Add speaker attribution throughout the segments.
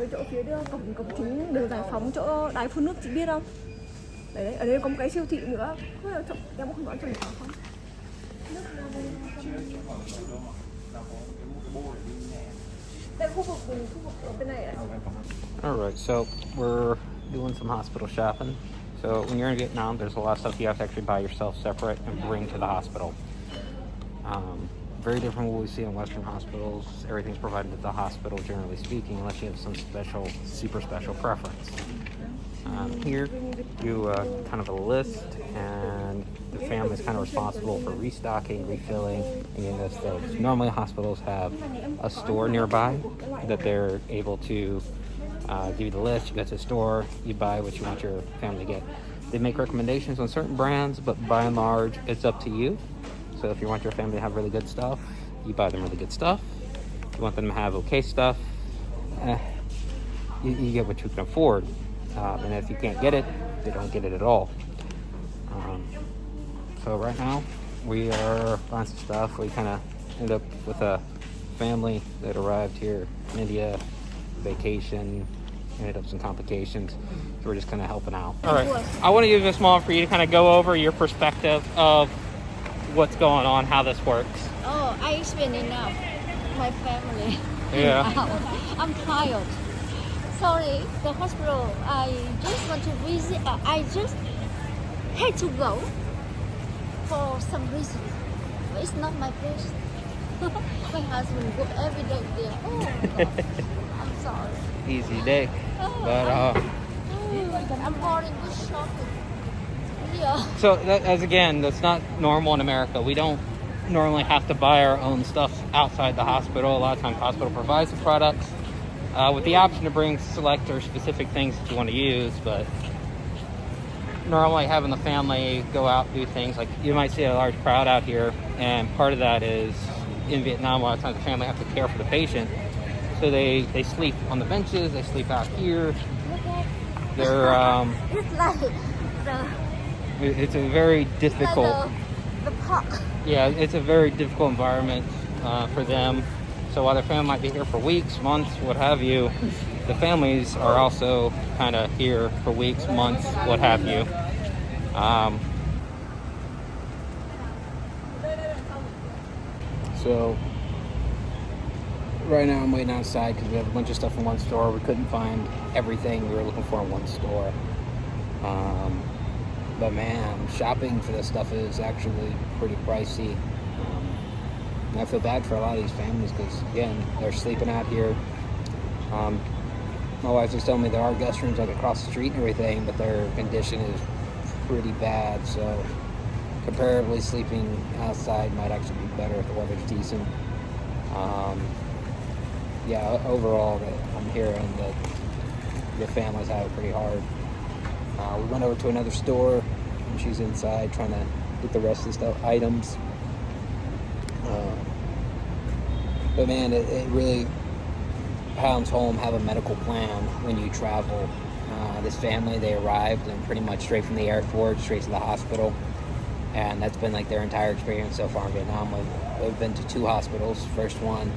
Speaker 1: Cái chỗ phía đưa cổng chính đường Giải Phóng chỗ đài phun nước chị biết không? Đấy, ở đây có một cái siêu thị nữa. Em cũng không nói cho chị không?
Speaker 2: All right, so we're doing some hospital shopping. So when you're in Vietnam, there's a lot of stuff you have to actually buy yourself separate and bring to the hospital. Very different from what we see in Western hospitals. Everything's provided at the hospital, generally speaking, unless you have some special, super special preference. Here, you kind of a list, and the family is kind of responsible for restocking, refilling, and getting those things. Normally, hospitals have a store nearby that they're able to give you the list. You go to the store, you buy what you want your family to get. They make recommendations on certain brands, but by and large, it's up to you. So if you want your family to have really good stuff, you buy them really good stuff. If you want them to have okay stuff, you get what you can afford. And if you can't get it, they don't get it at all. So right now, we are buying some stuff. We kind of ended up with a family that arrived here in India, vacation, ended up some complications. So we're just kind of helping out. All right, I want to use this moment for you to kind of go over your perspective of what's going on, how this works.
Speaker 3: Oh, I explained enough. My family.
Speaker 2: Yeah.
Speaker 3: I'm tired. Sorry, the hospital. I just want to visit. I just had to go for some reason. But it's not my place. My husband go every day there. Oh, God. I'm sorry.
Speaker 2: Easy day. But
Speaker 3: I'm boring with shopping. Yeah.
Speaker 2: so that's not normal in America. We don't normally have to buy our own stuff outside the hospital. A lot of times the hospital provides the products with the option to bring select or specific things that you want to use, but normally having the family go out and do things, like you might see a large crowd out here, and part of that is in Vietnam a lot of times the family have to care for the patient, so they sleep on the benches, they sleep out here. They're
Speaker 3: it's like
Speaker 2: it's a very difficult
Speaker 3: the park.
Speaker 2: Yeah, it's a very difficult environment for them. So while their family might be here for weeks, months, what have you, the families are also kind of here for weeks, months, what have you. So right now I'm waiting outside because we have a bunch of stuff in one store. We couldn't find everything we were looking for in one store. But man, shopping for this stuff is actually pretty pricey. And I feel bad for a lot of these families because, again, they're sleeping out here. My wife was telling me there are guest rooms like across the street and everything, but their condition is pretty bad. So comparably, sleeping outside might actually be better if the weather's decent. Overall, I'm hearing that the families have it pretty hard. We went over to another store, and she's inside trying to get the rest of the items. But man, it really pounds home, have a medical plan when you travel. This family, they arrived and pretty much straight from the airport, straight to the hospital. And that's been like their entire experience so far in Vietnam. We've been to 2 hospitals. First one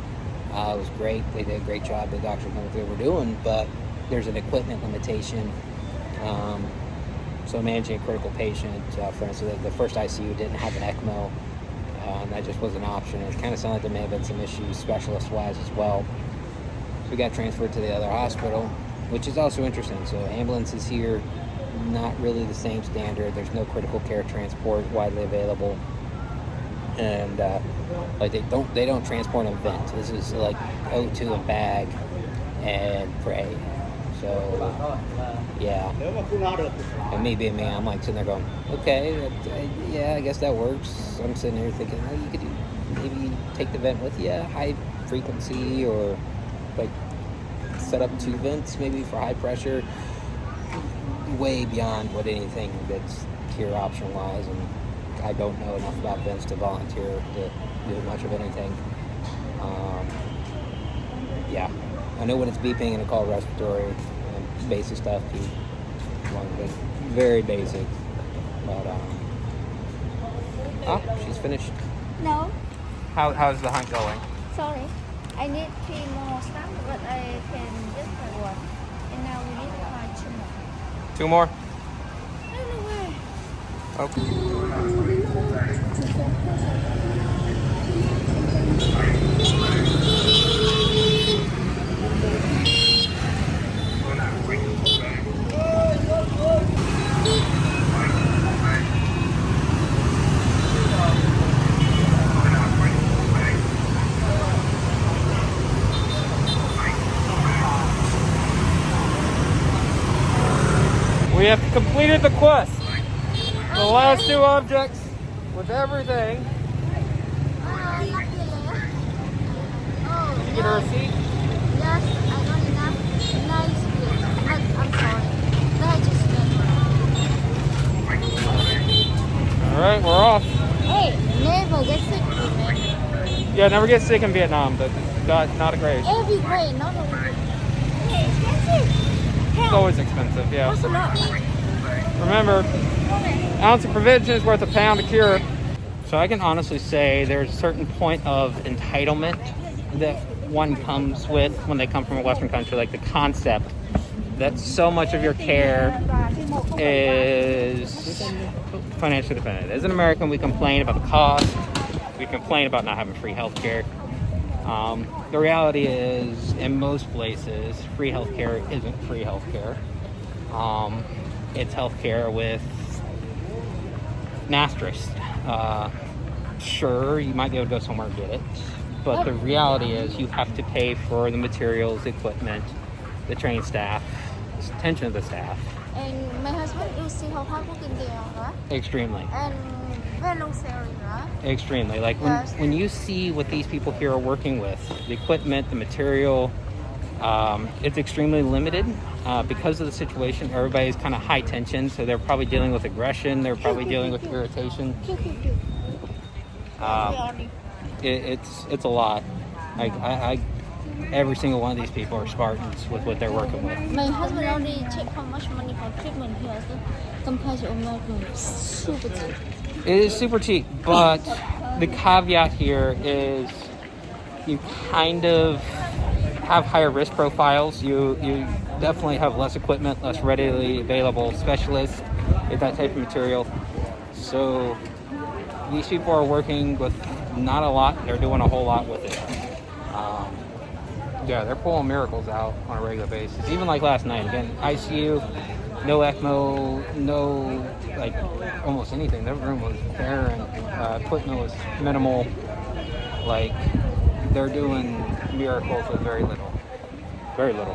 Speaker 2: was great. They did a great job. The doctors knew what they were doing, but there's an equipment limitation. So managing a critical patient, for instance, the first ICU didn't have an ECMO, and that just wasn't an option. It kind of sounded like there may have been some issues specialist-wise as well. So we got transferred to the other hospital, which is also interesting. So ambulances here, not really the same standard. There's no critical care transport widely available, and they don't transport an event. This is like go to a bag and pray. So yeah, and me being me, I'm like sitting there going, okay, I guess that works. I'm sitting here thinking, oh, you could maybe take the vent with you, high frequency, or like set up 2 vents maybe for high pressure. Way beyond what anything that's here option wise, and I don't know enough about vents to volunteer to do much of anything. I know when it's beeping and a call respiratory and basic stuff, very basic. But she's finished.
Speaker 3: No.
Speaker 2: How's the hunt going?
Speaker 3: Sorry. I need 3 more stuff, but I can just one.
Speaker 2: 2 more?
Speaker 3: I don't know where.
Speaker 2: Okay. We have completed the quest. The last 2 objects with everything.
Speaker 3: Not really. Oh,
Speaker 2: Did you get a receipt?
Speaker 3: yes, I got enough. Nice gift. I'm sorry. That just
Speaker 2: All right, we're off.
Speaker 3: Hey, never get sick with me.
Speaker 2: Yeah, never get sick in Vietnam, but not a great.
Speaker 3: Every day, not only. Hey, expensive.
Speaker 2: It's always expensive, yeah.
Speaker 3: What's a lot?
Speaker 2: Remember, ounce of prevention is worth a pound of cure. So I can honestly say there's a certain point of entitlement that one comes with when they come from a Western country, like the concept that so much of your care is financially dependent. As an American, we complain about the cost. We complain about not having free health care. The reality is, in most places, free healthcare isn't free healthcare. It's healthcare with an asterisk. Sure, you might be able to go somewhere and get it, but the reality is you have to pay for the materials, the equipment, the trained staff, the attention of the staff.
Speaker 3: And my husband, you see how hard working they are, right?
Speaker 2: Extremely.
Speaker 3: And very long salary, right?
Speaker 2: Extremely. Like
Speaker 3: Yes.
Speaker 2: when you see what these people here are working with, the equipment, the material, it's extremely limited because of the situation. Everybody's kind of high tension, so they're probably dealing with aggression. They're probably dealing with irritation. It's a lot. Like every single one of these people are Spartans with what they're working with.
Speaker 3: My husband already checked how much money for treatment here compared to American. Super cheap.
Speaker 2: It is super cheap, but the caveat here is you kind of have higher risk profiles. You definitely have less equipment, less readily available specialists with that type of material. So these people are working with not a lot. They're doing a whole lot with it. Yeah, they're pulling miracles out on a regular basis. Even like last night, again, ICU, no ECMO, no like almost anything. Their room was barren. Equipment was minimal. Like they're doing miracles with very little. Very little.